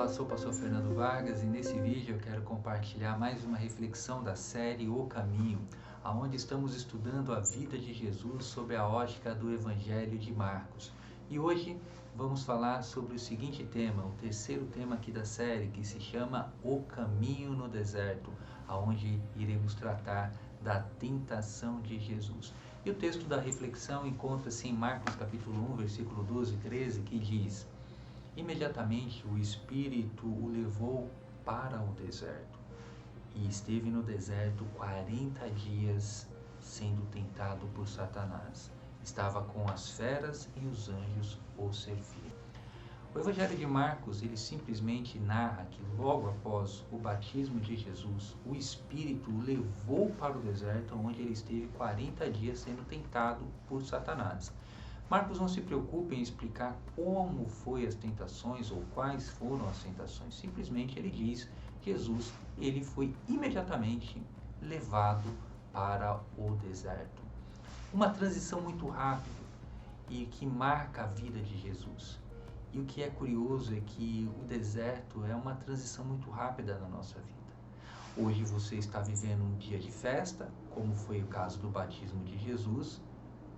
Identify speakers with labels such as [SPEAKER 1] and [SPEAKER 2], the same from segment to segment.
[SPEAKER 1] Olá, sou o pastor Fernando Vargas e nesse vídeo eu quero compartilhar mais uma reflexão da série O Caminho, onde estamos estudando a vida de Jesus sob a ótica do Evangelho de Marcos. E hoje vamos falar sobre o seguinte tema, o terceiro tema aqui da série, que se chama O Caminho no Deserto, onde iremos tratar da tentação de Jesus. E o texto da reflexão encontra-se em Marcos capítulo 1, versículo 12 e 13, que diz: Imediatamente o Espírito o levou para o deserto, e esteve no deserto 40 dias, sendo tentado por Satanás. Estava com as feras e os anjos o serviam. O Evangelho de Marcos, ele simplesmente narra que logo após o batismo de Jesus, o Espírito o levou para o deserto, onde ele esteve 40 dias sendo tentado por Satanás. Marcos não se preocupa em explicar como foi as tentações ou quais foram as tentações. Simplesmente ele diz que Jesus ele foi imediatamente levado para o deserto. Uma transição muito rápida e que marca a vida de Jesus. E o que é curioso é que o deserto é uma transição muito rápida na nossa vida. Hoje você está vivendo um dia de festa, como foi o caso do batismo de Jesus.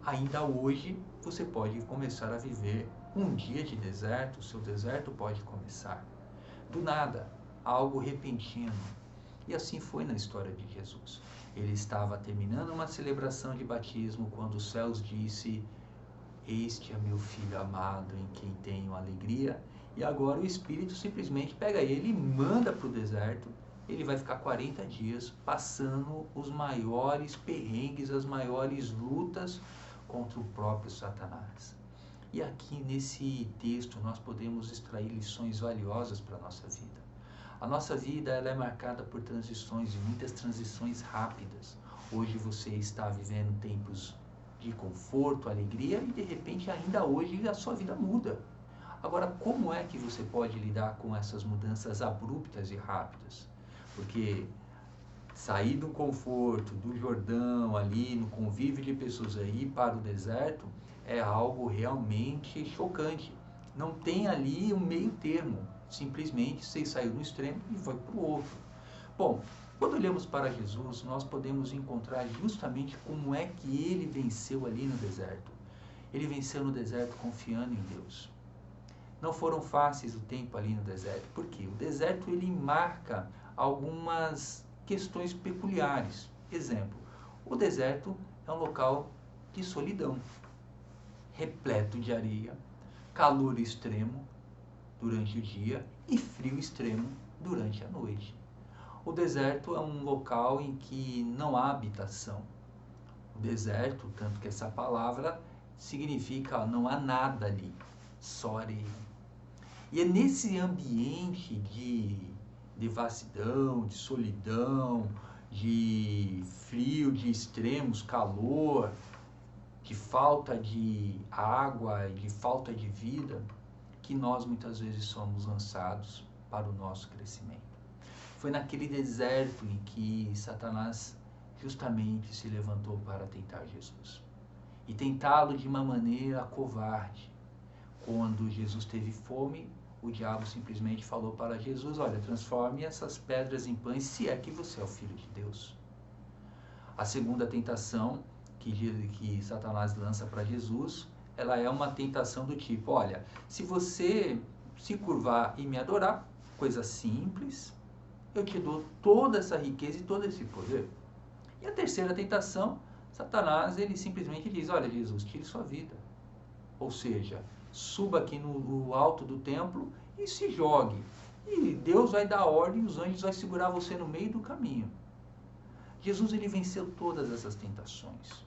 [SPEAKER 1] Ainda hoje você pode começar a viver um dia de deserto, o seu deserto pode começar. Do nada, algo repentino. E assim foi na história de Jesus. Ele estava terminando uma celebração de batismo quando os céus disse: Este é meu filho amado em quem tenho alegria. E agora o Espírito simplesmente pega ele e manda para o deserto. Ele vai ficar 40 dias passando os maiores perrengues, as maiores lutas contra o próprio Satanás. E aqui nesse texto nós podemos extrair lições valiosas para a nossa vida. A nossa vida ela é marcada por transições e muitas transições rápidas. Hoje você está vivendo tempos de conforto, alegria e de repente ainda hoje a sua vida muda. Agora, como é que você pode lidar com essas mudanças abruptas e rápidas? Porque sair do conforto, do Jordão, ali no convívio de pessoas aí para o deserto é algo realmente chocante. Não tem ali um meio termo. Simplesmente você saiu do extremo e vai para o outro. Bom, quando olhamos para Jesus, nós podemos encontrar justamente como é que ele venceu ali no deserto. Ele venceu no deserto confiando em Deus. Não foram fáceis o tempo ali no deserto. Por quê? O deserto ele marca algumas questões peculiares. Exemplo, o deserto é um local de solidão, repleto de areia, calor extremo durante o dia e frio extremo durante a noite. O deserto é um local em que não há habitação. O deserto, tanto que essa palavra significa não há nada ali, só areia. E é nesse ambiente de devassidão, de solidão, de frio, de extremos, calor, de falta de água e de falta de vida, que nós muitas vezes somos lançados para o nosso crescimento. Foi naquele deserto em que Satanás justamente se levantou para tentar Jesus. E tentá-lo de uma maneira covarde. Quando Jesus teve fome, o diabo simplesmente falou para Jesus: olha, transforme essas pedras em pães, se é que você é o Filho de Deus. A segunda tentação que Satanás lança para Jesus, ela é uma tentação do tipo: olha, se você se curvar e me adorar, coisa simples, eu te dou toda essa riqueza e todo esse poder. E a terceira tentação, Satanás, ele simplesmente diz: olha, Jesus, tire sua vida. Ou seja, suba aqui no alto do templo e se jogue. E Deus vai dar ordem e os anjos vão segurar você no meio do caminho. Jesus ele venceu todas essas tentações.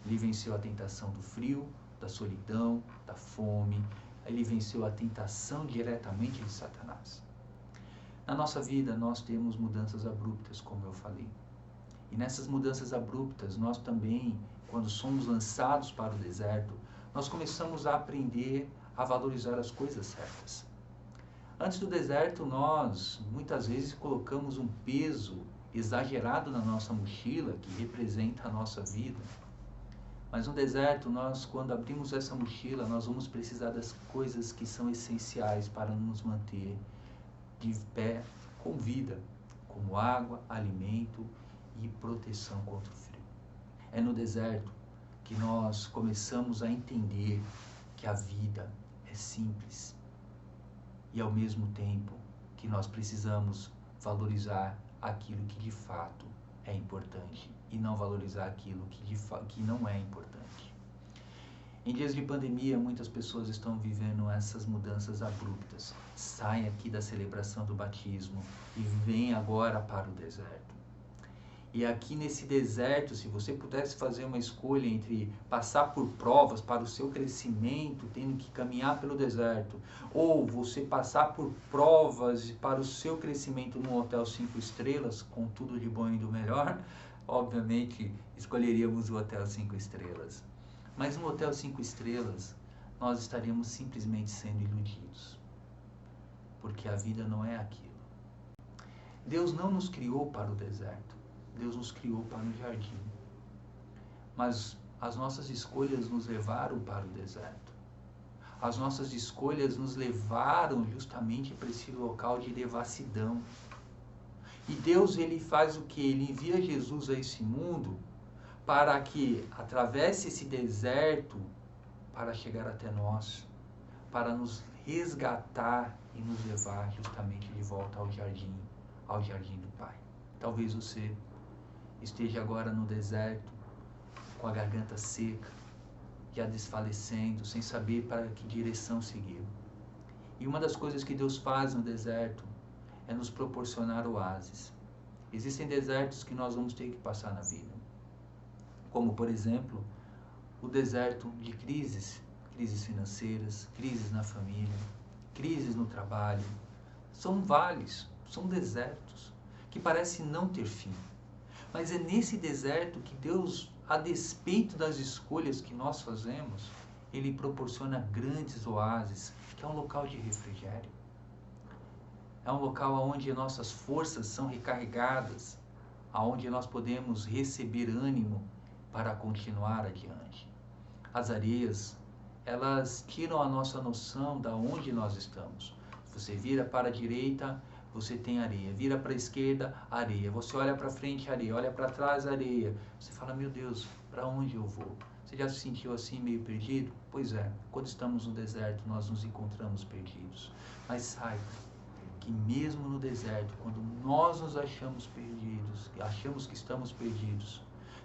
[SPEAKER 1] Ele venceu a tentação do frio, da solidão, da fome. Ele venceu a tentação diretamente de Satanás. Na nossa vida nós temos mudanças abruptas, como eu falei. E nessas mudanças abruptas, nós também, quando somos lançados para o deserto, nós começamos a aprender a valorizar as coisas certas. Antes do deserto, nós muitas vezes colocamos um peso exagerado na nossa mochila, que representa a nossa vida. Mas no deserto, nós, quando abrimos essa mochila, nós vamos precisar das coisas que são essenciais para nos manter de pé com vida, como água, alimento e proteção contra o frio. É no deserto que nós começamos a entender que a vida é simples e, ao mesmo tempo, que nós precisamos valorizar aquilo que de fato é importante e não valorizar aquilo que não é importante. Em dias de pandemia, muitas pessoas estão vivendo essas mudanças abruptas. Saem aqui da celebração do batismo e vêm agora para o deserto. E aqui nesse deserto, se você pudesse fazer uma escolha entre passar por provas para o seu crescimento, tendo que caminhar pelo deserto, ou você passar por provas para o seu crescimento num hotel 5 estrelas, com tudo de bom e do melhor, obviamente escolheríamos o hotel 5 estrelas. Mas no hotel 5 estrelas, nós estaríamos simplesmente sendo iludidos, porque a vida não é aquilo. Deus não nos criou para o deserto. Deus nos criou para o jardim. Mas as nossas escolhas nos levaram para o deserto. As nossas escolhas nos levaram justamente para esse local de devassidão. E Deus, ele faz o que? Ele envia Jesus a esse mundo para que atravesse esse deserto para chegar até nós, para nos resgatar e nos levar justamente de volta ao jardim do Pai. Talvez você esteja agora no deserto, com a garganta seca, já desfalecendo, sem saber para que direção seguir. E uma das coisas que Deus faz no deserto é nos proporcionar oásis. Existem desertos que nós vamos ter que passar na vida, como, por exemplo, o deserto de crises financeiras, crises na família, crises no trabalho. São vales, são desertos que parecem não ter fim. Mas é nesse deserto que Deus, a despeito das escolhas que nós fazemos, Ele proporciona grandes oásis, que é um local de refrigério. É um local onde nossas forças são recarregadas, onde nós podemos receber ânimo para continuar adiante. As areias, elas tiram a nossa noção de onde nós estamos. Se você vira para a direita, você tem areia, vira para a esquerda, areia, você olha para frente, areia, olha para trás, areia. Você fala, meu Deus, para onde eu vou? Você já se sentiu assim, meio perdido? Pois é, quando estamos no deserto, nós nos encontramos perdidos. Mas saiba que mesmo no deserto, quando nós nos achamos perdidos, achamos que estamos perdidos,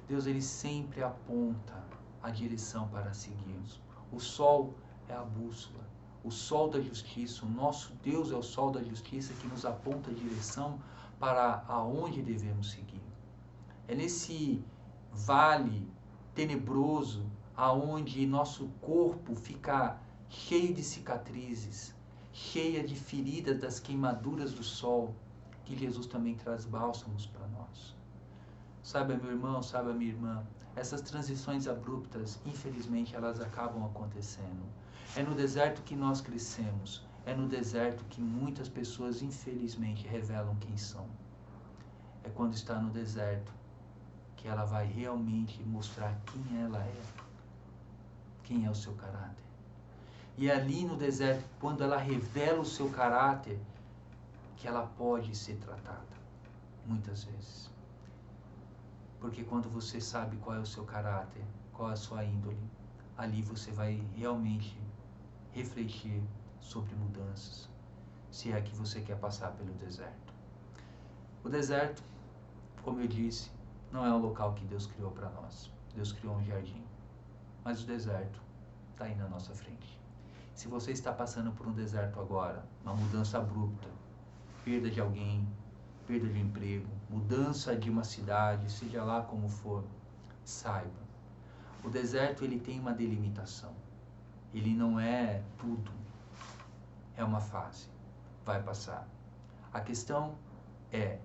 [SPEAKER 1] Deus, ele sempre aponta a direção para seguirmos. O sol é a bússola. O sol da justiça, o nosso Deus é o sol da justiça que nos aponta a direção para aonde devemos seguir. É nesse vale tenebroso, aonde nosso corpo fica cheio de cicatrizes, cheia de feridas das queimaduras do sol, que Jesus também traz bálsamos para nós. Sabe, meu irmão, sabe, minha irmã, essas transições abruptas, infelizmente, elas acabam acontecendo. É no deserto que nós crescemos. É no deserto que muitas pessoas, infelizmente, revelam quem são. É quando está no deserto que ela vai realmente mostrar quem ela é. Quem é o seu caráter. E é ali no deserto, quando ela revela o seu caráter, que ela pode ser tratada. Muitas vezes. Porque quando você sabe qual é o seu caráter, qual é a sua índole, ali você vai realmente refletir sobre mudanças, se é que você quer passar pelo deserto. O deserto, como eu disse, não é um local que Deus criou para nós. Deus criou um jardim. Mas o deserto está aí na nossa frente. Se você está passando por um deserto agora, uma mudança abrupta, perda de alguém, perda de emprego, mudança de uma cidade, seja lá como for, saiba, o deserto ele tem uma delimitação. Ele não é tudo, é uma fase, vai passar. A questão é,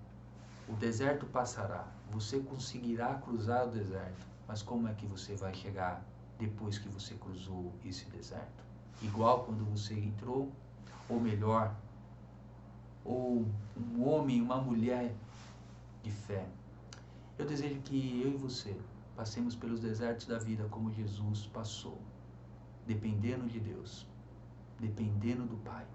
[SPEAKER 1] o deserto passará, você conseguirá cruzar o deserto, mas como é que você vai chegar depois que você cruzou esse deserto? Igual quando você entrou, ou melhor, ou um homem, uma mulher de fé. Eu desejo que eu e você passemos pelos desertos da vida como Jesus passou, dependendo de Deus, dependendo do Pai,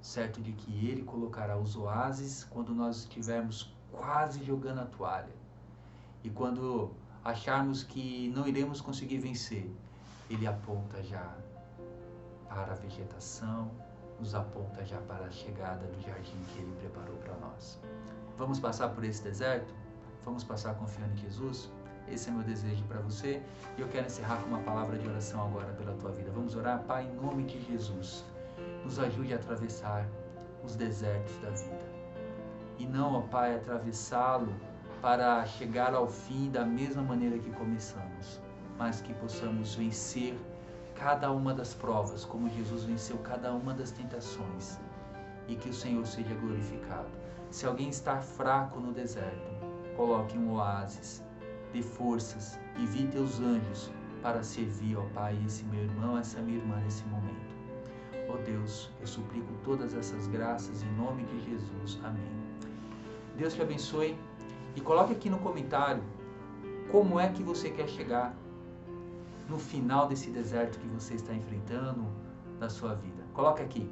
[SPEAKER 1] certo de que Ele colocará os oásis quando nós estivermos quase jogando a toalha. E quando acharmos que não iremos conseguir vencer, Ele aponta já para a vegetação, nos aponta já para a chegada do jardim que Ele preparou para nós. Vamos passar por esse deserto? Vamos passar confiando em Jesus? Esse é meu desejo para você e eu quero encerrar com uma palavra de oração agora pela tua vida. Vamos orar? Pai, em nome de Jesus, nos ajude a atravessar os desertos da vida. E não, ó Pai, atravessá-lo para chegar ao fim da mesma maneira que começamos, mas que possamos vencer cada uma das provas, como Jesus venceu cada uma das tentações, e que o Senhor seja glorificado. Se alguém está fraco no deserto, coloque um oásis, dê forças, envie teus anjos para servir, ó Pai, esse meu irmão, essa minha irmã nesse momento. Ó Deus, eu suplico todas essas graças em nome de Jesus. Amém. Deus te abençoe e coloque aqui no comentário como é que você quer chegar no final desse deserto que você está enfrentando na sua vida. Coloca aqui.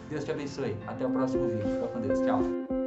[SPEAKER 1] Deus te abençoe. Até o próximo vídeo. Fica com Deus. Tchau.